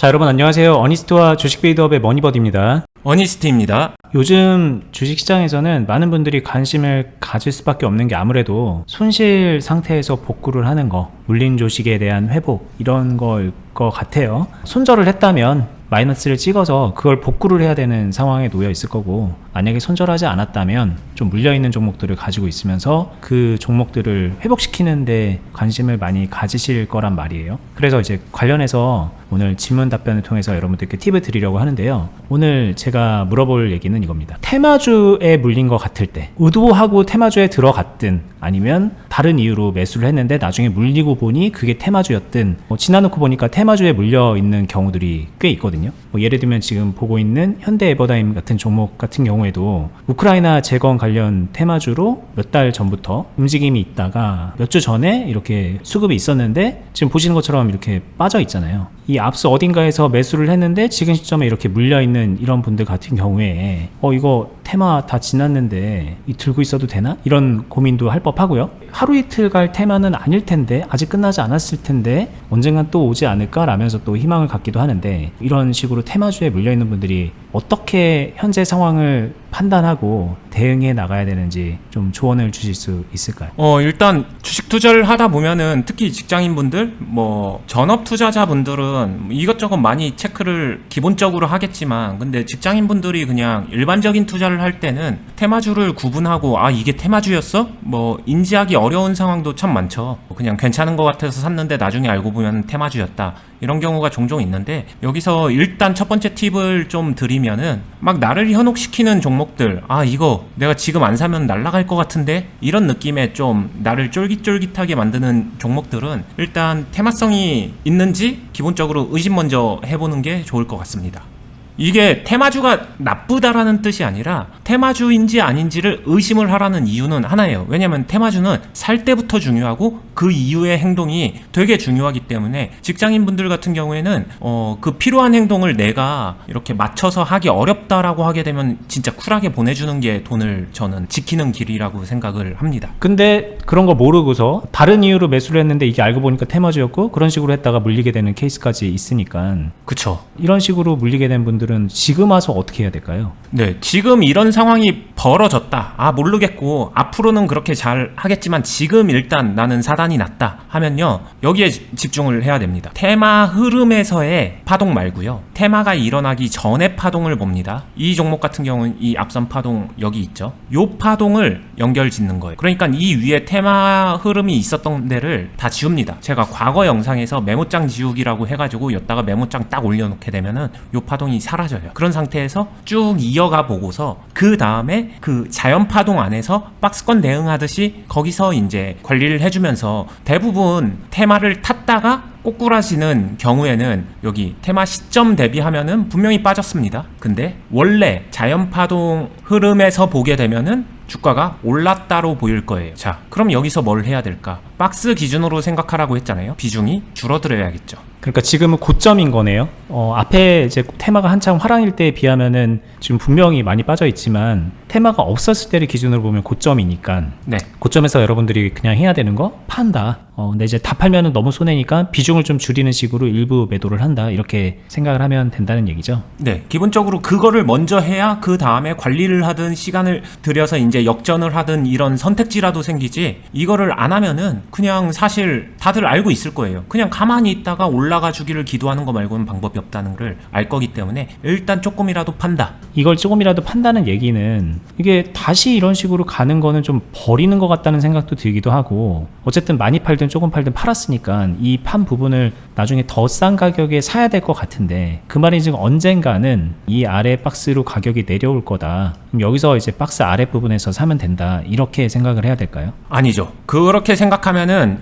자, 여러분 안녕하세요. 어니스트와 주식 빌드업의 머니버디입니다. 어니스트입니다. 요즘 주식시장에서는 많은 분들이 관심을 가질 수밖에 없는 게 아무래도 손실 상태에서 복구를 하는 거, 물린 조식에 대한 회복, 이런 거일 것 같아요. 손절을 했다면 마이너스를 찍어서 그걸 복구를 해야 되는 상황에 놓여 있을 거고, 만약에 손절하지 않았다면 좀 물려있는 종목들을 가지고 있으면서 그 종목들을 회복시키는데 관심을 많이 가지실 거란 말이에요. 그래서 이제 관련해서 오늘 질문 답변을 통해서 여러분들께 팁을 드리려고 하는데요. 오늘 제가 물어볼 얘기는 이겁니다. 테마주에 물린 것 같을 때, 의도하고 테마주에 들어갔든 아니면 다른 이유로 매수를 했는데 나중에 물리고 보니 그게 테마주였든, 지나놓고 보니까 테마주에 물려 있는 경우들이 꽤 있거든요. 예를 들면 지금 보고 있는 현대 에버다임 같은 종목 같은 경우에도 우크라이나 재건 관련 테마주로 몇 달 전부터 움직임이 있다가 몇 주 전에 이렇게 수급이 있었는데 지금 보시는 것처럼 이렇게 빠져 있잖아요. 이 앞서 어딘가에서 매수를 했는데 지금 시점에 이렇게 물려있는 이런 분들 같은 경우에 이거 테마 다 지났는데 들고 있어도 되나? 이런 고민도 할 법하고요. 하루 이틀 갈 테마는 아닐 텐데, 아직 끝나지 않았을 텐데 언젠간 또 오지 않을까 라면서 또 희망을 갖기도 하는데, 이런 식으로 테마주에 물려있는 분들이 어떻게 현재 상황을 판단하고 대응해 나가야 되는지 좀 조언을 주실 수 있을까요? 일단 주식 투자를 하다 보면은 특히 직장인분들, 전업 투자자분들은 이것저것 많이 체크를 기본적으로 하겠지만, 근데 직장인분들이 그냥 일반적인 투자를 할 때는 테마주를 구분하고 이게 테마주였어? 인지하기 어려운 상황도 참 많죠. 그냥 괜찮은 것 같아서 샀는데 나중에 알고 보면 테마주였다. 이런 경우가 종종 있는데, 여기서 일단 첫 번째 팁을 좀 드리면은, 막 나를 현혹시키는 종목들, 이거 내가 지금 안 사면 날아갈 것 같은데? 이런 느낌의 좀 나를 쫄깃쫄깃하게 만드는 종목들은 일단 테마성이 있는지 기본적으로 의심 먼저 해보는 게 좋을 것 같습니다. 이게 테마주가 나쁘다라는 뜻이 아니라 테마주인지 아닌지를 의심을 하라는 이유는 하나예요. 왜냐면 테마주는 살 때부터 중요하고 그 이후의 행동이 되게 중요하기 때문에, 직장인분들 같은 경우에는 그 필요한 행동을 내가 이렇게 맞춰서 하기 어렵다라고 하게 되면 진짜 쿨하게 보내주는 게 돈을 저는 지키는 길이라고 생각을 합니다. 근데 그런 거 모르고서 다른 이유로 매수를 했는데 이게 알고 보니까 테마주였고 그런 식으로 했다가 물리게 되는 케이스까지 있으니까, 그쵸. 이런 식으로 물리게 된 분들은 지금 와서 어떻게 해야 될까요? 네, 지금 이런 상황이 벌어졌다. 모르겠고 앞으로는 그렇게 잘 하겠지만 지금 일단 나는 사단이 났다 하면요, 여기에 집중을 해야 됩니다. 테마 흐름에서의 파동 말고요, 테마가 일어나기 전에 파동을 봅니다. 이 종목 같은 경우는 이 앞선 파동 여기 있죠. 요 파동을 연결 짓는 거예요. 그러니까 이 위에 테마 흐름이 있었던 데를 다 지웁니다. 제가 과거 영상에서 메모장 지우기라고 해가지고 여기다가 메모장 딱 올려놓게 되면은 요 파동이 사라져요. 그런 상태에서 쭉 이어가 보고서 그 다음에 그 자연 파동 안에서 박스권 대응하듯이 거기서 이제 관리를 해주면서, 대부분 테마를 탔다가 꼬꾸라지는 경우에는 여기 테마 시점 대비하면은 분명히 빠졌습니다. 근데 원래 자연 파동 흐름에서 보게 되면은 주가가 올랐다로 보일 거예요. 자, 그럼 여기서 뭘 해야 될까? 박스 기준으로 생각하라고 했잖아요. 비중이 줄어들어야겠죠. 그러니까 지금은 고점인 거네요. 앞에 이제 테마가 한창 화랑일 때에 비하면은 지금 분명히 많이 빠져 있지만, 테마가 없었을 때를 기준으로 보면 고점이니까, 네. 고점에서 여러분들이 그냥 해야 되는 거 판다. 근데 이제 다 팔면은 너무 손해니까 비중을 좀 줄이는 식으로 일부 매도를 한다, 이렇게 생각을 하면 된다는 얘기죠. 네, 기본적으로 그거를 먼저 해야 그 다음에 관리를 하든 시간을 들여서 이제 역전을 하든 이런 선택지라도 생기지, 이거를 안 하면은 그냥 사실 다들 알고 있을 거예요. 그냥 가만히 있다가 올라가 주기를 기도하는 거 말고는 방법이 없다는 걸 알 거기 때문에 일단 조금이라도 판다. 이걸 조금이라도 판다는 얘기는, 이게 다시 이런 식으로 가는 거는 좀 버리는 것 같다는 생각도 들기도 하고, 어쨌든 많이 팔든 조금 팔든 팔았으니까 이 판 부분을 나중에 더 싼 가격에 사야 될 것 같은데, 그 말이 지금 언젠가는 이 아래 박스로 가격이 내려올 거다. 그럼 여기서 이제 박스 아래 부분에서 사면 된다, 이렇게 생각을 해야 될까요? 아니죠. 그렇게 생각하면은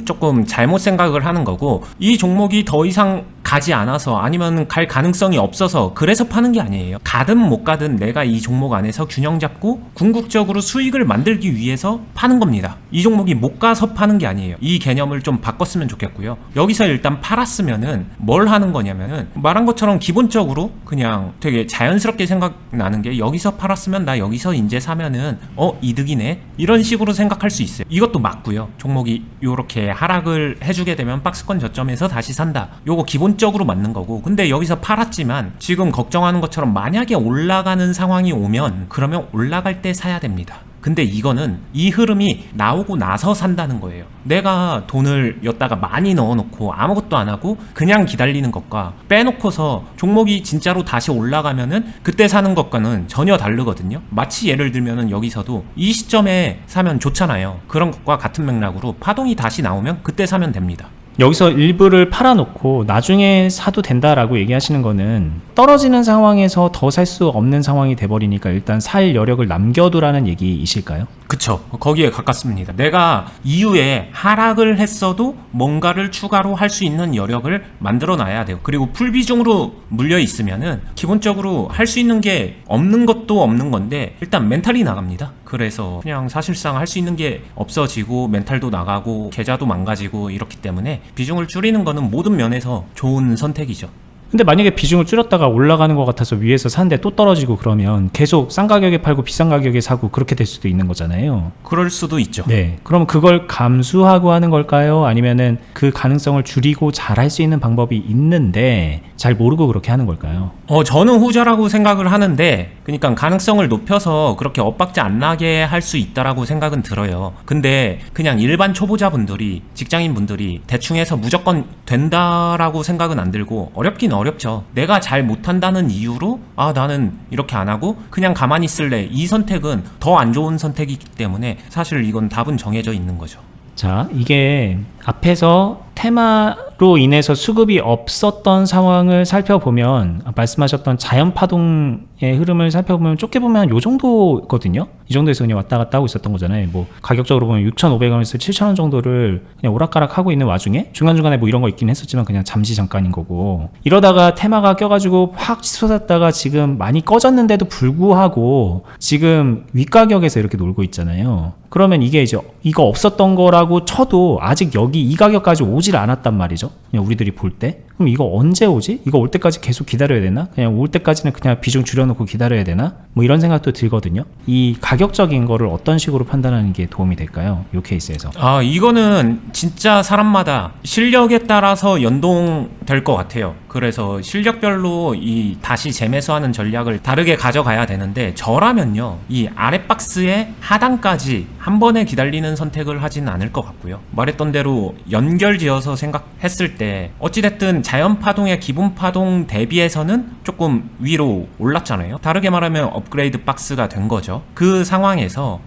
조금 잘못 생각을 하는 거고, 이 종목이 더 이상 가지 않아서 아니면 갈 가능성이 없어서 그래서 파는 게 아니에요. 가든 못 가든 내가 이 종목 안에서 균형 잡고 궁극적으로 수익을 만들기 위해서 파는 겁니다. 이 종목이 못 가서 파는 게 아니에요. 이 개념을 좀 바꿨으면 좋겠고요. 여기서 일단 팔았으면은 뭘 하는 거냐면은, 말한 것처럼 기본적으로 그냥 되게 자연스럽게 생각나는 게, 여기서 여기서 팔았으면 나 여기서 이제 사면은 이득이네 이런 식으로 생각할 수 있어요. 이것도 맞고요. 종목이 요렇게 하락을 해주게 되면 박스권 저점에서 다시 산다, 요거 기본적으로 맞는 거고, 근데 여기서 팔았지만 지금 걱정하는 것처럼 만약에 올라가는 상황이 오면 그러면 올라갈 때 사야 됩니다. 근데 이거는 이 흐름이 나오고 나서 산다는 거예요. 내가 돈을 여기다가 많이 넣어놓고 아무것도 안 하고 그냥 기다리는 것과 빼놓고서 종목이 진짜로 다시 올라가면은 그때 사는 것과는 전혀 다르거든요. 마치 예를 들면은 여기서도 이 시점에 사면 좋잖아요. 그런 것과 같은 맥락으로 파동이 다시 나오면 그때 사면 됩니다. 여기서 일부를 팔아놓고 나중에 사도 된다라고 얘기하시는 거는 떨어지는 상황에서 더 살 수 없는 상황이 돼버리니까 일단 살 여력을 남겨두라는 얘기이실까요? 그쵸. 거기에 가깝습니다. 내가 이후에 하락을 했어도 뭔가를 추가로 할 수 있는 여력을 만들어 놔야 돼요. 그리고 풀비중으로 물려 있으면은 기본적으로 할 수 있는 게 없는 것도 없는 건데 일단 멘탈이 나갑니다. 그래서 그냥 사실상 할 수 있는 게 없어지고 멘탈도 나가고 계좌도 망가지고 이렇기 때문에 비중을 줄이는 거는 모든 면에서 좋은 선택이죠. 근데 만약에 비중을 줄였다가 올라가는 것 같아서 위에서 사는데 또 떨어지고 그러면 계속 싼 가격에 팔고 비싼 가격에 사고 그렇게 될 수도 있는 거잖아요. 그럴 수도 있죠. 네. 그럼 그걸 감수하고 하는 걸까요? 아니면은 그 가능성을 줄이고 잘 할 수 있는 방법이 있는데 잘 모르고 그렇게 하는 걸까요? 저는 후자라고 생각을 하는데, 그러니까 가능성을 높여서 그렇게 엇박자 안 나게 할 수 있다라고 생각은 들어요. 근데 그냥 일반 초보자분들이, 직장인분들이 대충 해서 무조건 된다라고 생각은 안 들고, 어렵긴 어렵죠. 내가 잘 못한다는 이유로 나는 이렇게 안 하고 그냥 가만히 있을래, 이 선택은 더 안 좋은 선택이기 때문에 사실 이건 답은 정해져 있는 거죠. 자, 이게 앞에서 테마로 인해서 수급이 없었던 상황을 살펴보면 말씀하셨던 자연파동의 흐름을 살펴보면 좁게 보면 요 정도거든요. 이 정도에서 그냥 왔다 갔다 하고 있었던 거잖아요. 뭐 가격적으로 보면 6,500원에서 7,000원 정도를 그냥 오락가락 하고 있는 와중에 중간중간에 뭐 이런 거 있긴 했었지만 그냥 잠시 잠깐인 거고, 이러다가 테마가 껴가지고 확 솟았다가 지금 많이 꺼졌는데도 불구하고 지금 윗가격에서 이렇게 놀고 있잖아요. 그러면 이게 이제 이거 없었던 거라고 쳐도 아직 여기 이 가격까지 오질 않았단 말이죠. 그냥 우리들이 볼 때. 그럼 이거 언제 오지? 이거 올 때까지 계속 기다려야 되나? 그냥 올 때까지는 그냥 비중 줄여놓고 기다려야 되나? 뭐 이런 생각도 들거든요. 이 가격적인 거를 어떤 식으로 판단하는 게 도움이 될까요? 이 케이스에서. 이거는 진짜 사람마다 실력에 따라서 연동될 것 같아요. 그래서 실력별로 이 다시 재매수하는 전략을 다르게 가져가야 되는데, 저라면요, 이 아랫박스의 하단까지 한 번에 기다리는 선택을 하진 않을 것 같고요. 말했던 대로 연결지어서 생각했을 때 어찌됐든 자연파동의 기본파동 대비해서는 조금 위로 올랐잖아요. 다르게 말하면 업그레이드 박스가 된 거죠. 그 상황에서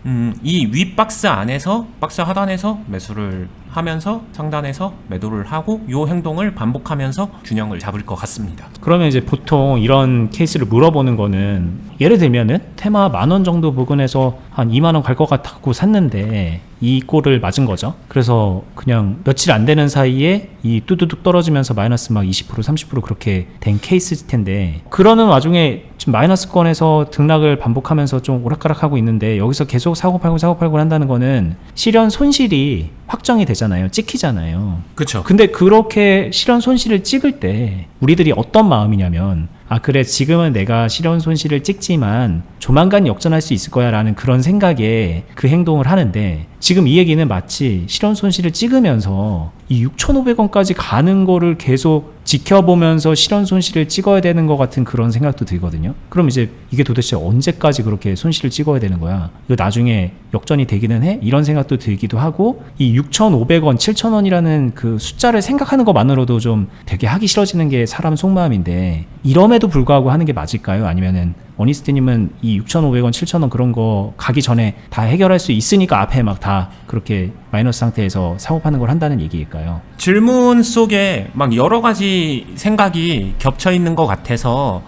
이 윗박스 안에서, 박스 하단에서 매수를 하면서 상단에서 매도를 하고 요 행동을 반복하면서 균형을 잡을 것 같습니다. 그러면 이제 보통 이런 케이스를 물어보는 거는, 예를 들면은 테마 10,000원 정도 부근에서 한 20,000원 갈 것 같고 샀는데 이 꼴을 맞은 거죠. 그래서 그냥 며칠 안 되는 사이에 이 뚜두둑 떨어지면서 마이너스 막 20% 30% 그렇게 된 케이스일 텐데, 그러는 와중에 지금 마이너스권에서 등락을 반복하면서 좀 오락가락하고 있는데 여기서 계속 사고 팔고 한다는 거는 실현 손실이 확정이 되잖아요. 찍히잖아요. 그렇죠. 근데 그렇게 실현 손실을 찍을 때 우리들이 어떤 마음이냐면, 그래, 지금은 내가 실현 손실을 찍지만 조만간 역전할 수 있을 거야 라는 그런 생각에 그 행동을 하는데, 지금 이 얘기는 마치 실현 손실을 찍으면서 이 6,500원까지 가는 거를 계속 지켜보면서 실현 손실을 찍어야 되는 것 같은 그런 생각도 들거든요. 그럼 이제 이게 도대체 언제까지 그렇게 손실을 찍어야 되는 거야? 이거 나중에 역전이 되기는 해? 이런 생각도 들기도 하고, 이 6,500원, 7,000원이라는 그 숫자를 생각하는 것만으로도 좀 되게 하기 싫어지는 게 사람 속마음인데, 이럼에도 불구하고 하는 게 맞을까요? 아니면은 어니스트님은 이 6,500원, 7,000원 그런 거 가기 전에 다 해결할 수 있으니까 앞에 막 다 그렇게 마이너스 상태에서 사고 파는 걸 한다는 얘기일까요? 질문 속에 막 여러 가지 생각이 겹쳐 있는 것 같아서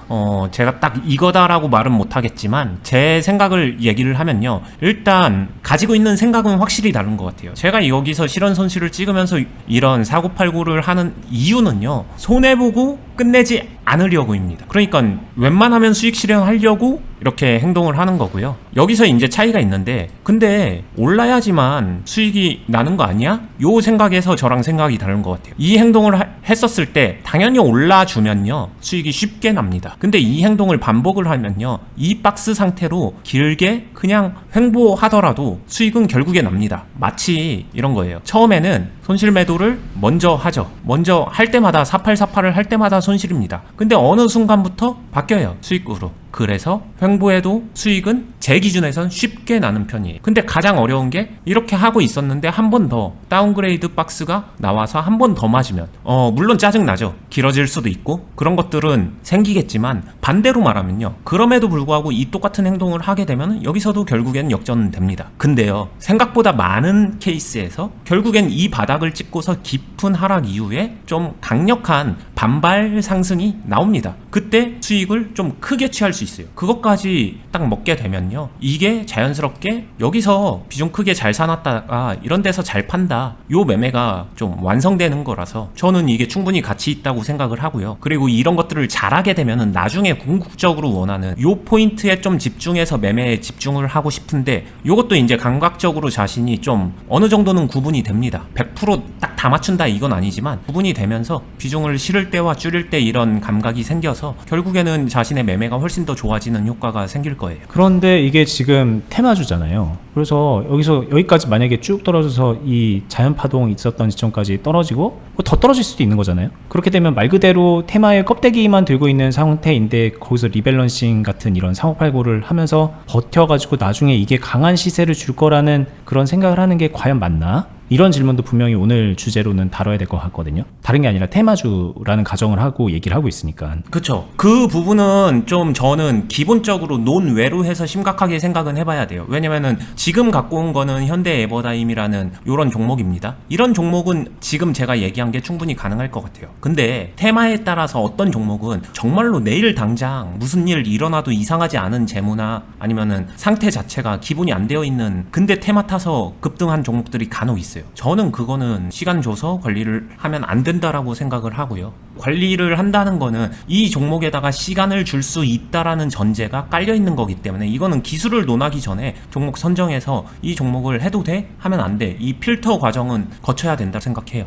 제가 딱 이거다라고 말은 못하겠지만 제 생각을 얘기를 하면요, 일단 가지고 있는 생각은 확실히 다른 것 같아요. 제가 여기서 실현 손실을 찍으면서 이런 사고팔고를 하는 이유는요, 손해보고 끝내지 않으려고입니다. 그러니까 웬만하면 수익 실현하려고 이렇게 행동을 하는 거고요. 여기서 이제 차이가 있는데, 근데 올라야지만 수익이 나는 거 아니야? 요 생각에서 저랑 생각이 다른 것 같아요. 이 행동을 했었을 때 당연히 올라주면요 수익이 쉽게 납니다. 근데 이 행동을 반복을 하면요 이 박스 상태로 길게 그냥 횡보하더라도 수익은 결국에 납니다. 마치 이런 거예요. 처음에는 손실 매도를 먼저 하죠. 먼저 할 때마다 4848을 할 때마다 손실입니다. 근데 어느 순간부터 바뀌어요, 수익으로. 그래서 횡보해도 수익은 제 기준에선 쉽게 나는 편이에요. 근데 가장 어려운 게 이렇게 하고 있었는데 한 번 더 다운그레이드 박스가 나와서 한 번 더 맞으면 물론 짜증나죠. 길어질 수도 있고 그런 것들은 생기겠지만, 반대로 말하면요 그럼에도 불구하고 이 똑같은 행동을 하게 되면 여기서도 결국엔 역전됩니다. 근데요 생각보다 많은 케이스에서 결국엔 이 바닥을 찍고서 깊은 하락 이후에 좀 강력한 반발 상승이 나옵니다. 그때 수익을 좀 크게 취할 수 있어요. 그것까지 딱 먹게 되면요 이게 자연스럽게 여기서 비중 크게 잘 사놨다가 이런 데서 잘 판다, 요 매매가 좀 완성되는 거라서 저는 이게 충분히 가치 있다고 생각을 하고요. 그리고 이런 것들을 잘하게 되면은 나중에 궁극적으로 원하는 요 포인트에 좀 집중해서 매매에 집중을 하고 싶은데, 요것도 이제 감각적으로 자신이 좀 어느 정도는 구분이 됩니다. 100% 딱 다 맞춘다 이건 아니지만 구분이 되면서 비중을 실을 때와 줄일 때 이런 감각이 생겨서 결국에는 자신의 매매가 훨씬 더 좋아지는 효과가 생길 거예요. 그런데 이게 지금 테마주잖아요. 그래서 여기서 여기까지 만약에 쭉 떨어져서 이 자연파동 있었던 지점까지 떨어지고 더 떨어질 수도 있는 거잖아요. 그렇게 되면 말 그대로 테마의 껍데기만 들고 있는 상태인데 거기서 리밸런싱 같은 이런 상호팔고를 하면서 버텨가지고 나중에 이게 강한 시세를 줄 거라는 그런 생각을 하는 게 과연 맞나? 이런 질문도 분명히 오늘 주제로는 다뤄야 될 것 같거든요. 다른 게 아니라 테마주라는 가정을 하고 얘기를 하고 있으니까. 그쵸. 그 부분은 좀 저는 기본적으로 논외로 해서 심각하게 생각은 해봐야 돼요. 왜냐면은 지금 갖고 온 거는 현대 에버다임이라는 요런 종목입니다. 이런 종목은 지금 제가 얘기한 게 충분히 가능할 것 같아요. 근데 테마에 따라서 어떤 종목은 정말로 내일 당장 무슨 일 일어나도 이상하지 않은 재무나 아니면은 상태 자체가 기본이 안 되어 있는, 근데 테마 타서 급등한 종목들이 간혹 있어요. 저는 그거는 시간 줘서 관리를 하면 안 된다라고 생각을 하고요. 관리를 한다는 거는 이 종목에다가 시간을 줄 수 있다라는 전제가 깔려 있는 거기 때문에 이거는 기술을 논하기 전에 종목 선정해서 이 종목을 해도 돼? 하면 안 돼. 이 필터 과정은 거쳐야 된다 생각해요.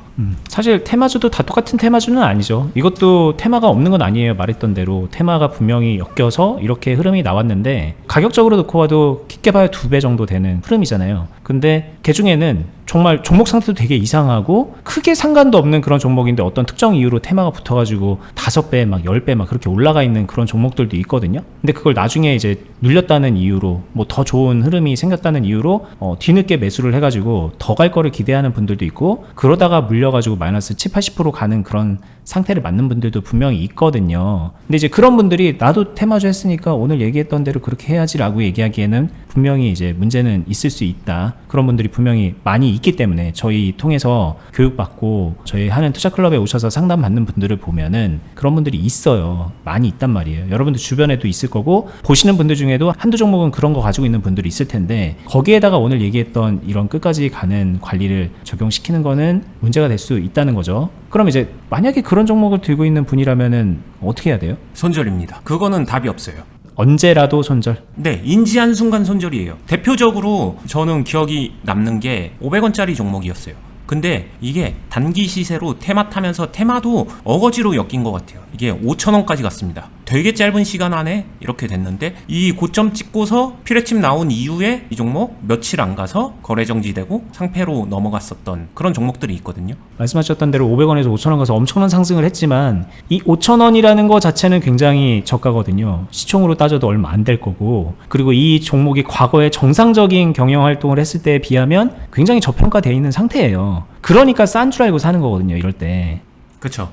사실 테마주도 다 똑같은 테마주는 아니죠. 이것도 테마가 없는 건 아니에요. 말했던 대로 테마가 분명히 엮여서 이렇게 흐름이 나왔는데 가격적으로 놓고 봐도 깊게 봐야 2배 정도 되는 흐름이잖아요. 근데 그 중에는 정말 종목 상태도 되게 이상하고 크게 상관도 없는 그런 종목인데 어떤 특정 이유로 테마가 붙어가지고 5배 막 10배 막 그렇게 올라가 있는 그런 종목들도 있거든요. 근데 그걸 나중에 이제 눌렸다는 이유로 뭐 더 좋은 흐름이 생겼다는 이유로 뒤늦게 매수를 해가지고 더 갈 거를 기대하는 분들도 있고, 그러다가 물려가지고 마이너스 70-80% 가는 그런 상태를 맞는 분들도 분명히 있거든요. 근데 이제 그런 분들이 나도 테마주 했으니까 오늘 얘기했던 대로 그렇게 해야지라고 얘기하기에는 분명히 이제 문제는 있을 수 있다. 그런 분들이 분명히 많이 있기 때문에 저희 통해서 교육받고 저희 하는 투자클럽에 오셔서 상담받는 분들을 보면은 그런 분들이 있어요. 많이 있단 말이에요. 여러분들 주변에도 있을 거고 보시는 분들 중에도 한두 종목은 그런 거 가지고 있는 분들이 있을 텐데, 거기에다가 오늘 얘기했던 이런 끝까지 가는 관리를 적용시키는 거는 문제가 될 수 있다는 거죠. 그럼 이제 만약에 그런 종목을 들고 있는 분이라면은 어떻게 해야 돼요? 손절입니다. 그거는 답이 없어요. 언제라도 손절? 네, 인지한 순간 손절이에요. 대표적으로 저는 기억이 남는 게 500원짜리 종목이었어요. 근데 이게 단기 시세로 테마 타면서 테마도 어거지로 엮인 것 같아요. 이게 5,000원까지 갔습니다. 되게 짧은 시간 안에 이렇게 됐는데 이 고점 찍고서 피레침 나온 이후에 이 종목 며칠 안 가서 거래 정지되고 상패로 넘어갔었던 그런 종목들이 있거든요. 말씀하셨던 대로 500원에서 5,000원 가서 엄청난 상승을 했지만 이 5,000원이라는 거 자체는 굉장히 저가거든요. 시총으로 따져도 얼마 안 될 거고, 그리고 이 종목이 과거에 정상적인 경영 활동을 했을 때에 비하면 굉장히 저평가되어 있는 상태예요. 그러니까 싼 줄 알고 사는 거거든요, 이럴 때. 그쵸.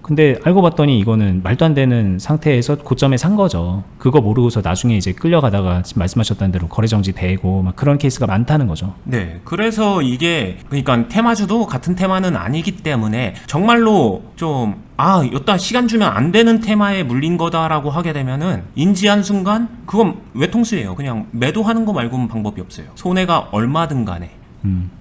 근데 알고 봤더니 이거는 말도 안 되는 상태에서 고점에 산 거죠. 그거 모르고서 나중에 이제 끌려가다가 지금 말씀하셨던 대로 거래 정지 되고 막 그런 케이스가 많다는 거죠. 네, 그래서 이게 그러니까 테마주도 같은 테마는 아니기 때문에 정말로 좀 여따 시간 주면 안 되는 테마에 물린 거다라고 하게 되면은 인지한 순간 그건 외통수예요. 그냥 매도하는 거 말고는 방법이 없어요. 손해가 얼마든 간에.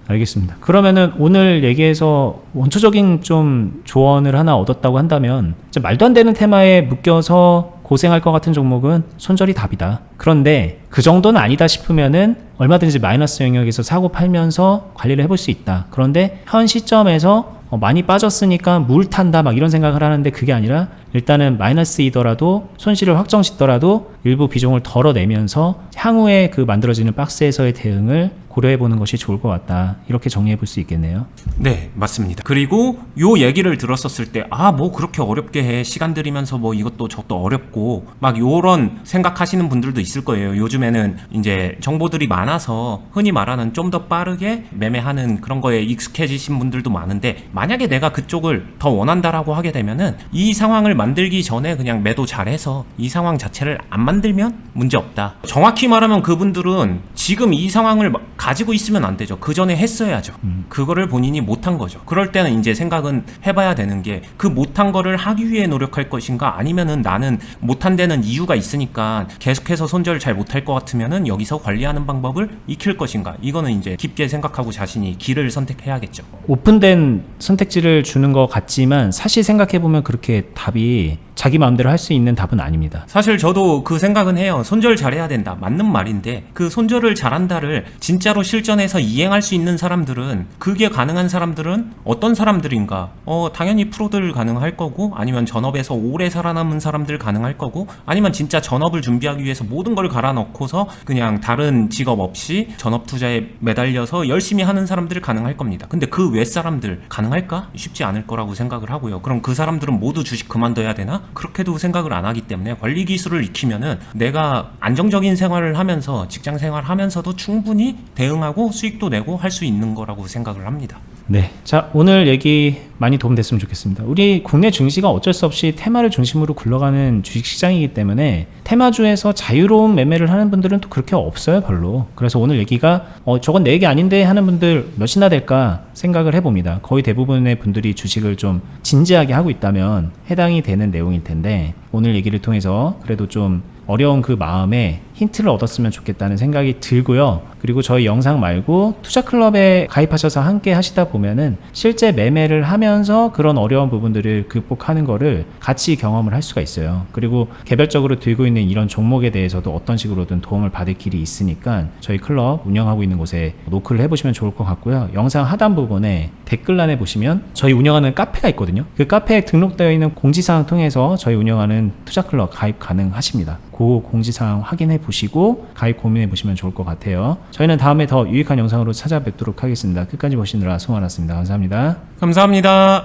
알겠습니다. 그러면은 오늘 얘기해서 원초적인 좀 조언을 하나 얻었다고 한다면 말도 안 되는 테마에 묶여서 고생할 것 같은 종목은 손절이 답이다. 그런데 그 정도는 아니다 싶으면은 얼마든지 마이너스 영역에서 사고 팔면서 관리를 해볼 수 있다. 그런데 현 시점에서 많이 빠졌으니까 물 탄다 막 이런 생각을 하는데 그게 아니라 일단은 마이너스이더라도 손실을 확정짓더라도 일부 비중을 덜어내면서 향후에 그 만들어지는 박스에서의 대응을 고려해보는 것이 좋을 것 같다. 이렇게 정리해볼 수 있겠네요. 네, 맞습니다. 그리고 요 얘기를 들었었을 때, 뭐 그렇게 어렵게 해. 시간 들이면서 뭐 이것도 저것도 어렵고, 막 요런 생각하시는 분들도 있을 거예요. 요즘에는 이제 정보들이 많아서 흔히 말하는 좀 더 빠르게 매매하는 그런 거에 익숙해지신 분들도 많은데, 만약에 내가 그쪽을 더 원한다라고 하게 되면은 이 상황을 만들기 전에 그냥 매도 잘해서 이 상황 자체를 안 만들면 문제 없다. 정확히 말하면 그분들은 지금 이 상황을 가지고 있으면 안 되죠. 그 전에 했어야죠. 그거를 본인이 못한 거죠. 그럴 때는 이제 생각은 해봐야 되는 게 그 못한 거를 하기 위해 노력할 것인가 아니면은 나는 못한 데는 이유가 있으니까 계속해서 손절 잘 못할 것 같으면은 여기서 관리하는 방법을 익힐 것인가. 이거는 이제 깊게 생각하고 자신이 길을 선택해야겠죠. 오픈된 선택지를 주는 것 같지만 사실 생각해보면 그렇게 답이 자기 마음대로 할 수 있는 답은 아닙니다. 사실 저도 그 생각은 해요. 손절 잘해야 된다. 맞는 말인데 그 손절을 잘한다를 진짜로 실전에서 이행할 수 있는 사람들은 그게 가능한 사람들은 어떤 사람들인가? 당연히 프로들 가능할 거고 아니면 전업에서 오래 살아남은 사람들 가능할 거고 아니면 진짜 전업을 준비하기 위해서 모든 걸 갈아 넣고서 그냥 다른 직업 없이 전업 투자에 매달려서 열심히 하는 사람들 가능할 겁니다. 근데 그 외 사람들 가능할까? 쉽지 않을 거라고 생각을 하고요. 그럼 그 사람들은 모두 주식 그만둬야 되나? 그렇게도 생각을 안 하기 때문에 관리 기술을 익히면은 내가 안정적인 생활을 하면서 직장 생활하면서도 충분히 대응하고 수익도 내고 할 수 있는 거라고 생각을 합니다. 네. 자, 오늘 얘기 많이 도움됐으면 좋겠습니다. 우리 국내 증시가 어쩔 수 없이 테마를 중심으로 굴러가는 주식시장이기 때문에 테마주에서 자유로운 매매를 하는 분들은 또 그렇게 없어요, 별로. 그래서 오늘 얘기가 저건 내 얘기 아닌데 하는 분들 몇이나 될까 생각을 해봅니다. 거의 대부분의 분들이 주식을 좀 진지하게 하고 있다면 해당이 되는 내용일 텐데 오늘 얘기를 통해서 그래도 좀 어려운 그 마음에 힌트를 얻었으면 좋겠다는 생각이 들고요. 그리고 저희 영상 말고 투자클럽에 가입하셔서 함께 하시다 보면은 실제 매매를 하면서 그런 어려운 부분들을 극복하는 거를 같이 경험을 할 수가 있어요. 그리고 개별적으로 들고 있는 이런 종목에 대해서도 어떤 식으로든 도움을 받을 길이 있으니까 저희 클럽 운영하고 있는 곳에 노크를 해보시면 좋을 것 같고요. 영상 하단 부분에 댓글란에 보시면 저희 운영하는 카페가 있거든요. 그 카페에 등록되어 있는 공지사항 통해서 저희 운영하는 투자클럽 가입 가능하십니다. 그 공지사항 확인해 보시고 가입 고민해 보시면 좋을 것 같아요. 저희는 다음에 더 유익한 영상으로 찾아뵙도록 하겠습니다. 끝까지 보시느라 수고 많았습니다. 감사합니다. 감사합니다.